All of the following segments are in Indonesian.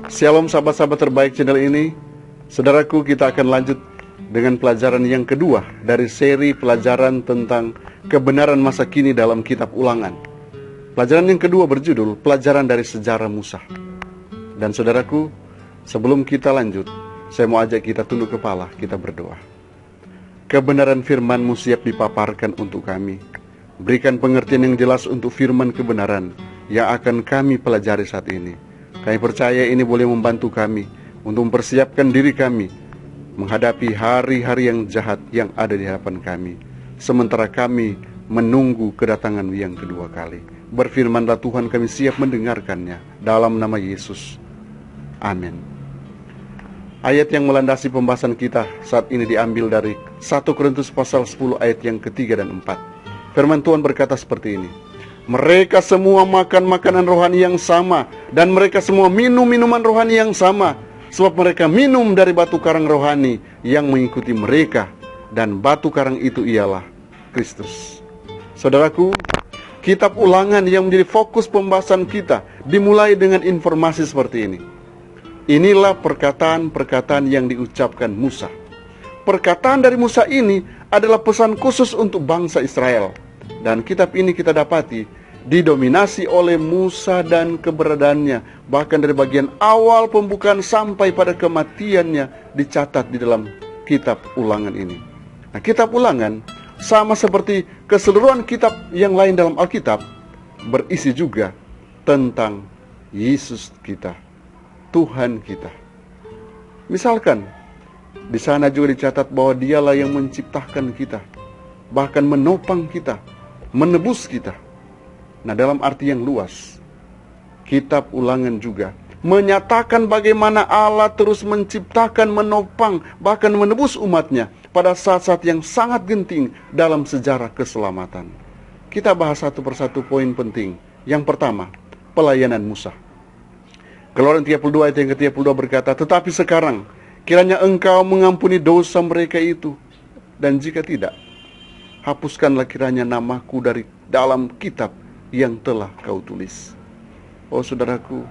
Shalom sahabat-sahabat terbaik channel ini. Saudaraku, kita akan lanjut dengan pelajaran yang kedua dari seri pelajaran tentang kebenaran masa kini dalam kitab Ulangan. Pelajaran yang kedua berjudul Pelajaran dari Sejarah Musa. Dan saudaraku, sebelum kita lanjut, saya mau ajak kita tunduk kepala, kita berdoa. Kebenaran firman-Mu siap dipaparkan untuk kami. Berikan pengertian yang jelas untuk firman kebenaran yang akan kami pelajari saat ini. Kami percaya ini boleh membantu kami untuk mempersiapkan diri kami menghadapi hari-hari yang jahat yang ada di hadapan kami, sementara kami menunggu kedatangan yang kedua kali. Berfirmanlah Tuhan, kami siap mendengarkannya dalam nama Yesus. Amin. Ayat yang melandasi pembahasan kita saat ini diambil dari 1 Korintus pasal 10 ayat yang ketiga dan 4. Firman Tuhan berkata seperti ini. Mereka semua makan makanan rohani yang sama, dan mereka semua minum minuman rohani yang sama, sebab mereka minum dari batu karang rohani yang mengikuti mereka, dan batu karang itu ialah Kristus. Saudaraku, kitab Ulangan yang menjadi fokus pembahasan kita dimulai dengan informasi seperti ini. Inilah perkataan-perkataan yang diucapkan Musa. Perkataan dari Musa ini adalah pesan khusus untuk bangsa Israel. Dan kitab ini kita dapati didominasi oleh Musa dan keberadaannya, bahkan dari bagian awal pembukaan sampai pada kematiannya dicatat di dalam kitab Ulangan ini. Nah, kitab Ulangan sama seperti keseluruhan kitab yang lain dalam Alkitab, berisi juga tentang Yesus kita, Tuhan kita. Misalkan di sana juga dicatat bahwa Dialah yang menciptakan kita, bahkan menopang kita, menebus kita. Nah, dalam arti yang luas, kitab Ulangan juga menyatakan bagaimana Allah terus menciptakan, menopang, bahkan menebus umatnya pada saat-saat yang sangat genting dalam sejarah keselamatan. Kita bahas satu persatu poin penting. Yang pertama, pelayanan Musa. Keluaran 32 ayat yang ke-32 berkata, tetapi sekarang kiranya engkau mengampuni dosa mereka itu, dan jika tidak, hapuskanlah kiranya namaku dari dalam kitab yang telah kau tulis. Oh saudaraku,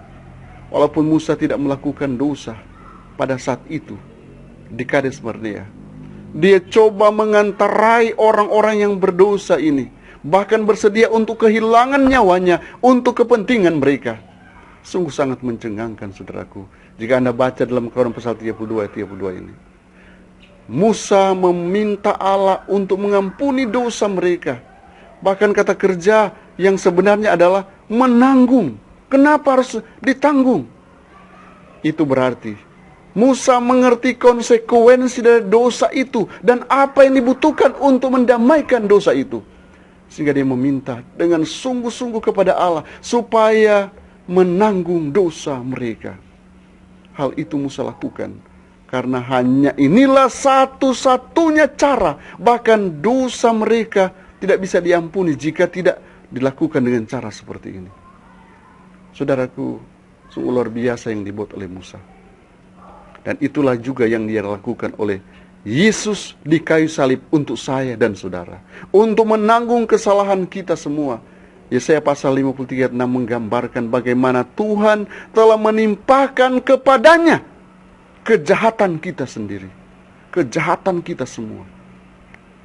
walaupun Musa tidak melakukan dosa pada saat itu di Kades Barnea, dia coba mengantarai orang-orang yang berdosa ini, bahkan bersedia untuk kehilangan nyawanya untuk kepentingan mereka. Sungguh sangat mencengangkan saudaraku jika Anda baca dalam Keluaran pasal 32 ayat 32 ini. Musa meminta Allah untuk mengampuni dosa mereka. Bahkan kata kerja yang sebenarnya adalah menanggung. Kenapa harus ditanggung? Itu berarti Musa mengerti konsekuensi dari dosa itu dan apa yang dibutuhkan untuk mendamaikan dosa itu. Sehingga dia meminta dengan sungguh-sungguh kepada Allah supaya menanggung dosa mereka. Hal itu Musa lakukan karena hanya inilah satu-satunya cara, bahkan dosa mereka tidak bisa diampuni jika tidak dilakukan dengan cara seperti ini. Saudaraku, sungguh luar biasa yang dibuat oleh Musa. Dan itulah juga yang dia lakukan oleh Yesus di kayu salib untuk saya dan saudara, untuk menanggung kesalahan kita semua. Yesaya pasal 53 ayat 6 menggambarkan bagaimana Tuhan telah menimpakan kepadanya kejahatan kita sendiri, kejahatan kita semua.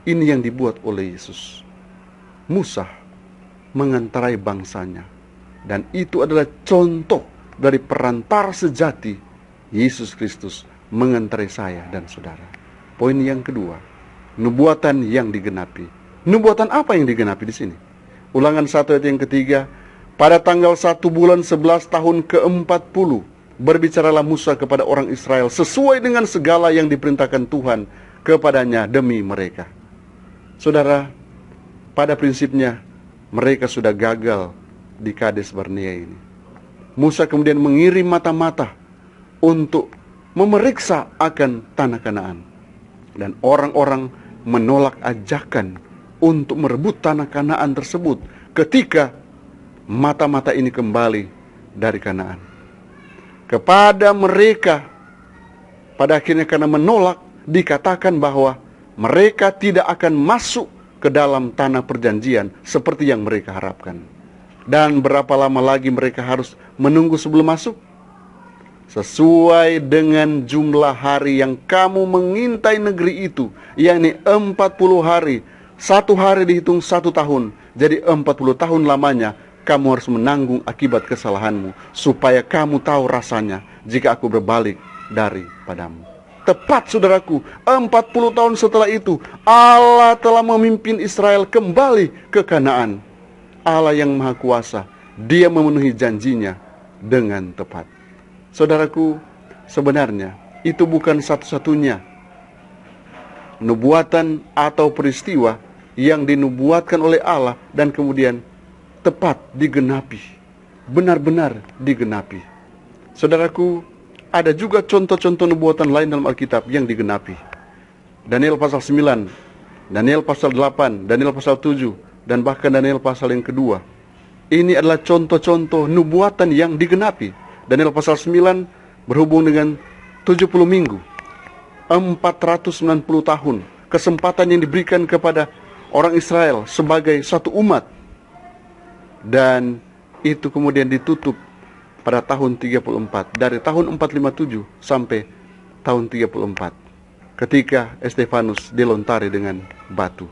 Ini yang dibuat oleh Yesus. Musa mengantarai bangsanya, dan itu adalah contoh dari perantara sejati Yesus Kristus mengantarai saya dan saudara. Poin yang kedua, nubuatan yang digenapi. Nubuatan apa yang digenapi di sini? Ulangan 1 ayat yang ketiga, pada tanggal 1 bulan 11 tahun ke-40 berbicaralah Musa kepada orang Israel sesuai dengan segala yang diperintahkan Tuhan kepadanya demi mereka. Saudara, pada prinsipnya mereka sudah gagal di Kades Barnea ini. Musa kemudian mengirim mata-mata untuk memeriksa akan tanah Kanaan. Dan orang-orang menolak ajakan untuk merebut tanah Kanaan tersebut ketika mata-mata ini kembali dari Kanaan. Kepada mereka, pada akhirnya karena menolak, dikatakan bahwa mereka tidak akan masuk ke dalam tanah perjanjian seperti yang mereka harapkan. Dan berapa lama lagi mereka harus menunggu sebelum masuk? sesuai dengan jumlah hari yang kamu mengintai negeri itu, yakni 40 hari. 1 hari dihitung 1 tahun, jadi 40 tahun lamanya kamu harus menanggung akibat kesalahanmu, supaya kamu tahu rasanya jika aku berbalik daripadamu. Tepat saudaraku, 40 tahun setelah itu Allah telah memimpin Israel kembali ke Kanaan. Allah yang Maha Kuasa, Dia memenuhi janjinya dengan tepat. Saudaraku, sebenarnya itu bukan satu-satunya nubuatan atau peristiwa yang dinubuatkan oleh Allah dan kemudian tepat digenapi, benar-benar digenapi. Saudaraku, ada juga contoh-contoh nubuatan lain dalam Alkitab yang digenapi. Daniel pasal 9, Daniel pasal 8, Daniel pasal 7, dan bahkan Daniel pasal yang kedua. Ini adalah contoh-contoh nubuatan yang digenapi. Daniel pasal 9 berhubung dengan 70 minggu, 490 tahun, kesempatan yang diberikan kepada orang Israel sebagai satu umat. Dan itu kemudian ditutup pada tahun 34, dari tahun 457 sampai tahun 34, ketika Stefanus dilontari dengan batu.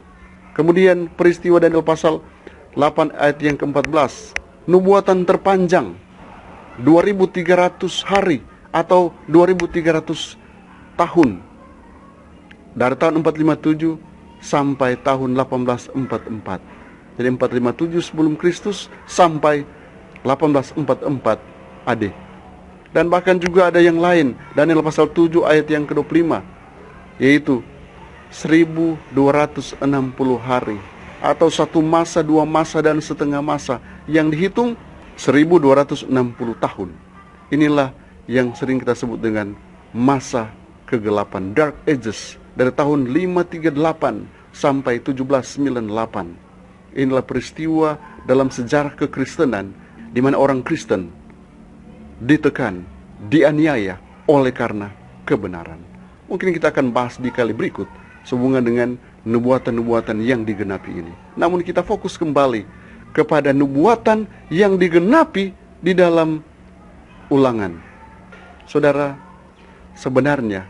Kemudian peristiwa Daniel pasal 8 ayat yang ke-14, nubuatan terpanjang 2300 hari atau 2300 tahun, dari tahun 457 sampai tahun 1844. Jadi 457 sebelum Kristus sampai 1844 AD. Dan bahkan juga ada yang lain, Daniel pasal 7 ayat yang ke-25, yaitu 1260 hari atau 1 masa, 2 masa, dan setengah masa, yang dihitung 1260 tahun. Inilah yang sering kita sebut dengan masa kegelapan, Dark Ages, dari tahun 538 sampai 1798. Inilah peristiwa dalam sejarah kekristenan di mana orang Kristen ditekan, dianiaya oleh karena kebenaran. Mungkin kita akan bahas di kali berikut sehubungan dengan nubuatan-nubuatan yang digenapi ini. Namun kita fokus kembali kepada nubuatan yang digenapi di dalam Ulangan. Saudara, sebenarnya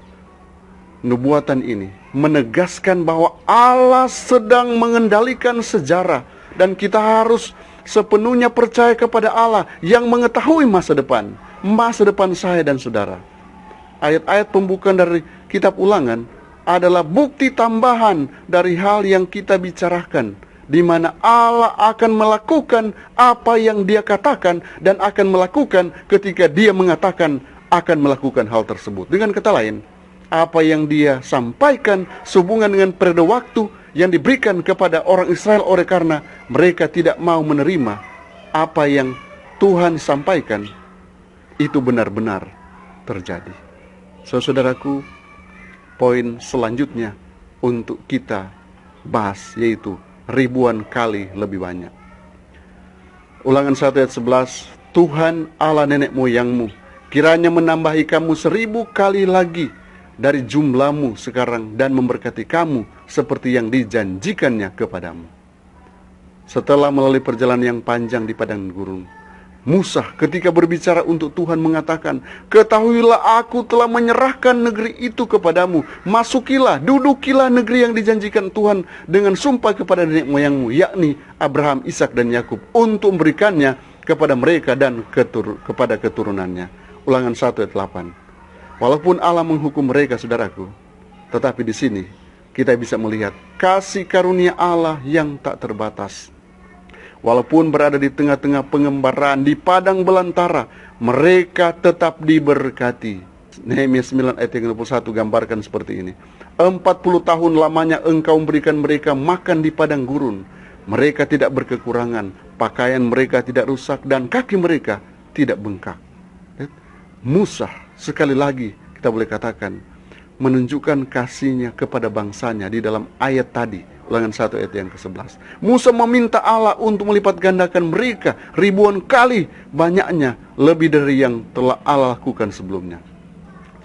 nubuatan ini menegaskan bahwa Allah sedang mengendalikan sejarah, dan kita harus sepenuhnya percaya kepada Allah yang mengetahui masa depan saya dan saudara. Ayat-ayat pembukaan dari kitab Ulangan adalah bukti tambahan dari hal yang kita bicarakan, di mana Allah akan melakukan apa yang Dia katakan dan akan melakukan ketika Dia mengatakan akan melakukan hal tersebut. Dengan kata lain, apa yang Dia sampaikan sehubungan dengan periode waktu yang diberikan kepada orang Israel oleh karena mereka tidak mau menerima apa yang Tuhan sampaikan, itu benar-benar terjadi. Saudaraku, poin selanjutnya untuk kita bahas yaitu ribuan kali lebih banyak. Ulangan 1 ayat 11, Tuhan Allah nenek moyangmu kiranya menambahi kamu 1000 kali lagi dari jumlahmu sekarang dan memberkati kamu seperti yang dijanjikannya kepadamu. Setelah melalui perjalanan yang panjang di padang gurun, Musa ketika berbicara untuk Tuhan mengatakan, ketahuilah aku telah menyerahkan negeri itu kepadamu. Masukilah, dudukilah negeri yang dijanjikan Tuhan dengan sumpah kepada nenek moyangmu, yakni Abraham, Ishak, dan Yakub, untuk memberikannya kepada mereka dan kepada keturunannya. Ulangan 1 ayat 8. Walaupun Allah menghukum mereka, saudaraku, tetapi di sini kita bisa melihat kasih karunia Allah yang tak terbatas. Walaupun berada di tengah-tengah pengembaraan di padang belantara, mereka tetap diberkati. Nehemia 9 ayat 21 gambarkan seperti ini. 40 tahun lamanya engkau memberikan mereka makan di padang gurun. Mereka tidak berkekurangan, pakaian mereka tidak rusak, dan kaki mereka tidak bengkak. Musa sekali lagi kita boleh katakan menunjukkan kasihnya kepada bangsanya di dalam ayat tadi, Ulangan 1 ayat yang ke-11. Musa meminta Allah untuk melipat gandakan mereka ribuan kali banyaknya lebih dari yang telah Allah lakukan sebelumnya.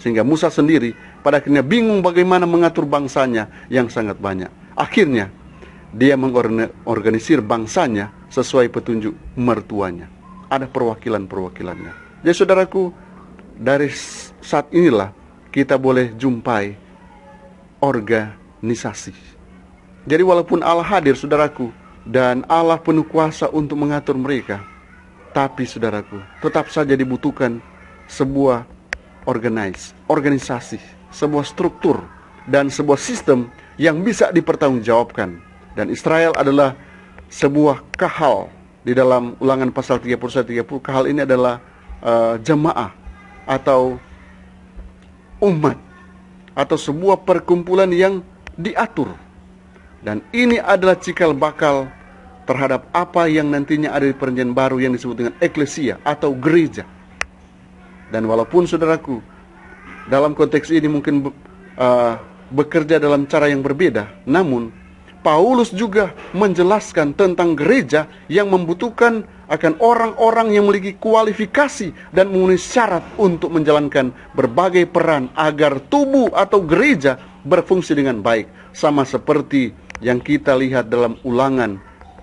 Sehingga Musa sendiri pada akhirnya bingung bagaimana mengatur bangsanya yang sangat banyak. Akhirnya dia mengorganisir bangsanya sesuai petunjuk mertuanya. Ada perwakilan-perwakilannya. Jadi saudaraku, dari saat inilah kita boleh jumpai organisasi. Jadi walaupun Allah hadir, saudaraku, dan Allah penuh kuasa untuk mengatur mereka, tapi saudaraku, tetap saja dibutuhkan sebuah organisasi, sebuah struktur, dan sebuah sistem yang bisa dipertanggungjawabkan. Dan Israel adalah sebuah kahal. Di dalam Ulangan pasal 31-30, kahal ini adalah jemaah atau umat atau sebuah perkumpulan yang diatur. Dan ini adalah cikal bakal terhadap apa yang nantinya ada di Perjanjian Baru yang disebut dengan eklesia atau gereja. Dan walaupun saudaraku, dalam konteks ini mungkin bekerja dalam cara yang berbeda, namun Paulus juga menjelaskan tentang gereja yang membutuhkan akan orang-orang yang memiliki kualifikasi dan memenuhi syarat untuk menjalankan berbagai peran agar tubuh atau gereja berfungsi dengan baik. Sama seperti yang kita lihat dalam Ulangan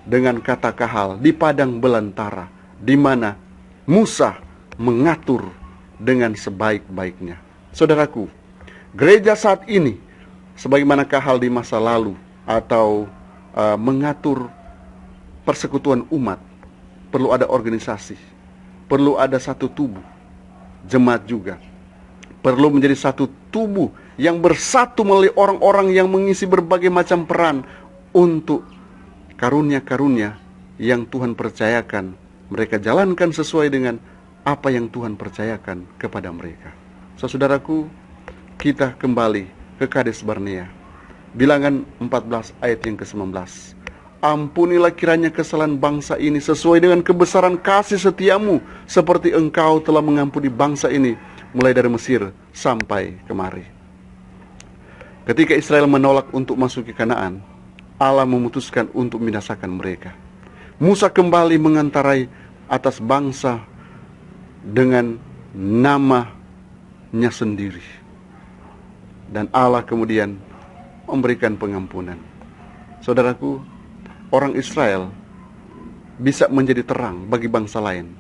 dengan kata kahal di padang belantara, di mana Musa mengatur dengan sebaik-baiknya. Saudaraku, gereja saat ini sebagaimana kahal di masa lalu atau mengatur persekutuan umat, perlu ada organisasi, perlu ada satu tubuh. Jemaat juga perlu menjadi satu tubuh yang bersatu melalui orang-orang yang mengisi berbagai macam peran untuk karunia-karunia yang Tuhan percayakan mereka jalankan sesuai dengan apa yang Tuhan percayakan kepada mereka. Saudaraku, kita kembali ke Kades Barnea. Bilangan 14 ayat yang ke-19. Ampunilah kiranya kesalahan bangsa ini sesuai dengan kebesaran kasih setiamu, seperti engkau telah mengampuni bangsa ini mulai dari Mesir sampai kemari. Ketika Israel menolak untuk masuk ke Kanaan, Allah memutuskan untuk membinasakan mereka. Musa kembali mengantarai atas bangsa dengan namanya sendiri. Dan Allah kemudian memberikan pengampunan. Saudaraku, orang Israel bisa menjadi terang bagi bangsa lain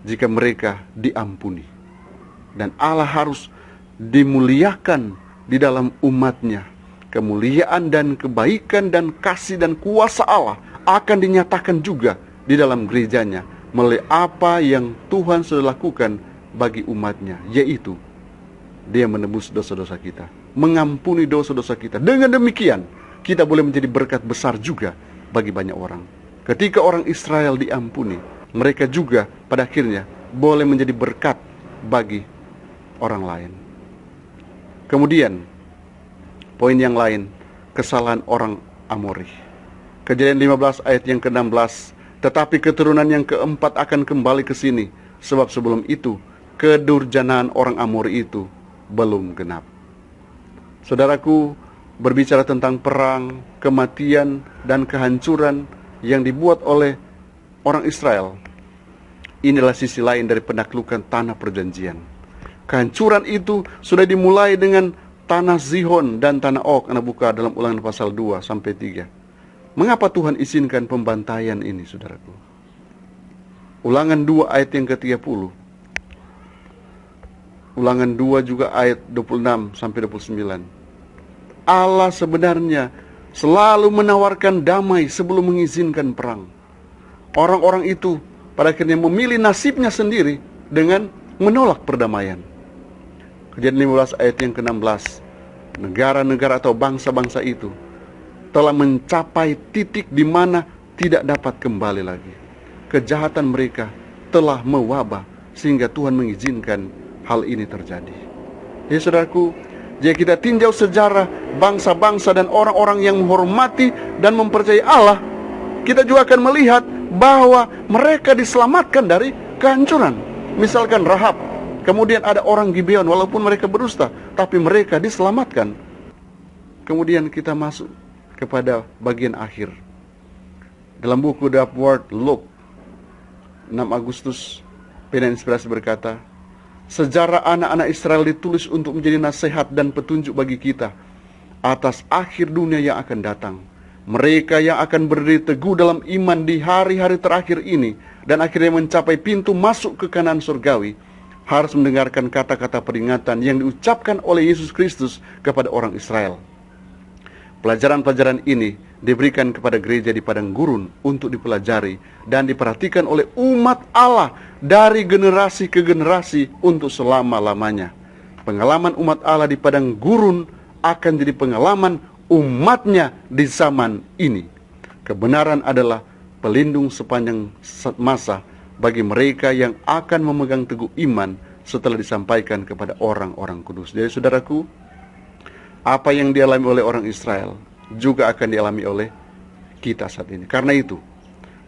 jika mereka diampuni. Dan Allah harus dimuliakan di dalam umatnya. Kemuliaan dan kebaikan dan kasih dan kuasa Allah akan dinyatakan juga di dalam gerejanya melalui apa yang Tuhan sudah lakukan bagi umatnya, yaitu Dia menebus dosa-dosa kita, mengampuni dosa-dosa kita. Dengan demikian, kita boleh menjadi berkat besar juga bagi banyak orang. Ketika orang Israel diampuni, mereka juga pada akhirnya boleh menjadi berkat bagi orang lain. Kemudian, poin yang lain, kesalahan orang Amori. Kejadian 15 ayat yang ke-16, tetapi keturunan yang keempat akan kembali ke sini, sebab sebelum itu kedurjanaan orang Amori itu belum genap. Saudaraku, berbicara tentang perang, kematian, dan kehancuran yang dibuat oleh orang Israel, inilah sisi lain dari penaklukan tanah perjanjian. Kehancuran itu sudah dimulai dengan tanah Zihon dan tanah Og. Anda buka dalam Ulangan pasal 2-3. Mengapa Tuhan izinkan pembantaian ini, saudaraku? Ulangan 2 ayat yang ke-30. Ulangan 2 juga ayat 26-29. Allah sebenarnya selalu menawarkan damai sebelum mengizinkan perang. Orang-orang itu pada akhirnya memilih nasibnya sendiri dengan menolak perdamaian. Kejadian 15 ayat yang ke-16. Negara-negara atau bangsa-bangsa itu telah mencapai titik di mana tidak dapat kembali lagi. Kejahatan mereka telah mewabah sehingga Tuhan mengizinkan hal ini terjadi. Ya saudaraku, jika kita tinjau sejarah bangsa-bangsa dan orang-orang yang menghormati dan mempercayai Allah, kita juga akan melihat bahwa mereka diselamatkan dari kehancuran. Misalkan Rahab, kemudian ada orang Gibeon, walaupun mereka berdusta, tapi mereka diselamatkan. Kemudian kita masuk kepada bagian akhir. Dalam buku The Upward Look, 6 Agustus, pena inspirasi berkata, sejarah anak-anak Israel ditulis untuk menjadi nasihat dan petunjuk bagi kita atas akhir dunia yang akan datang. Mereka yang akan berdiri teguh dalam iman di hari-hari terakhir ini dan akhirnya mencapai pintu masuk ke Kanaan surgawi harus mendengarkan kata-kata peringatan yang diucapkan oleh Yesus Kristus kepada orang Israel. Pelajaran-pelajaran ini diberikan kepada gereja di padang gurun untuk dipelajari dan diperhatikan oleh umat Allah dari generasi ke generasi untuk selama-lamanya. Pengalaman umat Allah di padang gurun akan jadi pengalaman umatnya di zaman ini. Kebenaran adalah pelindung sepanjang masa bagi mereka yang akan memegang teguh iman setelah disampaikan kepada orang-orang kudus. Jadi saudaraku, apa yang dialami oleh orang Israel juga akan dialami oleh kita saat ini. Karena itu,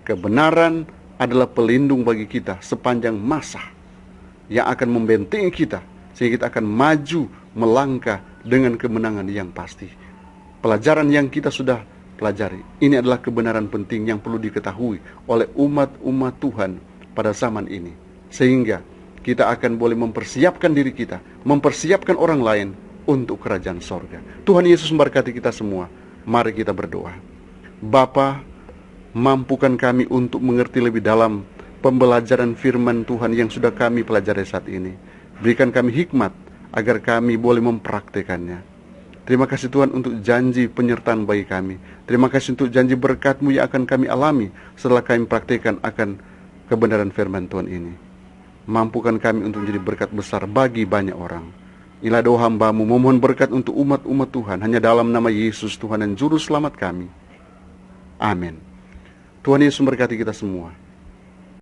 kebenaran adalah pelindung bagi kita sepanjang masa yang akan membentengi kita, sehingga kita akan maju melangkah dengan kemenangan yang pasti. Pelajaran yang kita sudah pelajari, ini adalah kebenaran penting yang perlu diketahui oleh umat-umat Tuhan pada zaman ini, sehingga kita akan boleh mempersiapkan diri kita, mempersiapkan orang lain untuk kerajaan sorga. Tuhan Yesus memberkati kita semua. Mari kita berdoa. Bapa, mampukan kami untuk mengerti lebih dalam pembelajaran firman Tuhan yang sudah kami pelajari saat ini. Berikan kami hikmat agar kami boleh mempraktekannya. Terima kasih Tuhan untuk janji penyertaan bagi kami. Terima kasih untuk janji berkat-Mu yang akan kami alami setelah kami praktekkan akan kebenaran firman Tuhan ini. Mampukan kami untuk menjadi berkat besar bagi banyak orang. Inilah doa hamba-Mu, memohon berkat untuk umat-umat Tuhan, hanya dalam nama Yesus Tuhan dan Juru Selamat kami. Amin. Tuhan Yesus memberkati kita semua.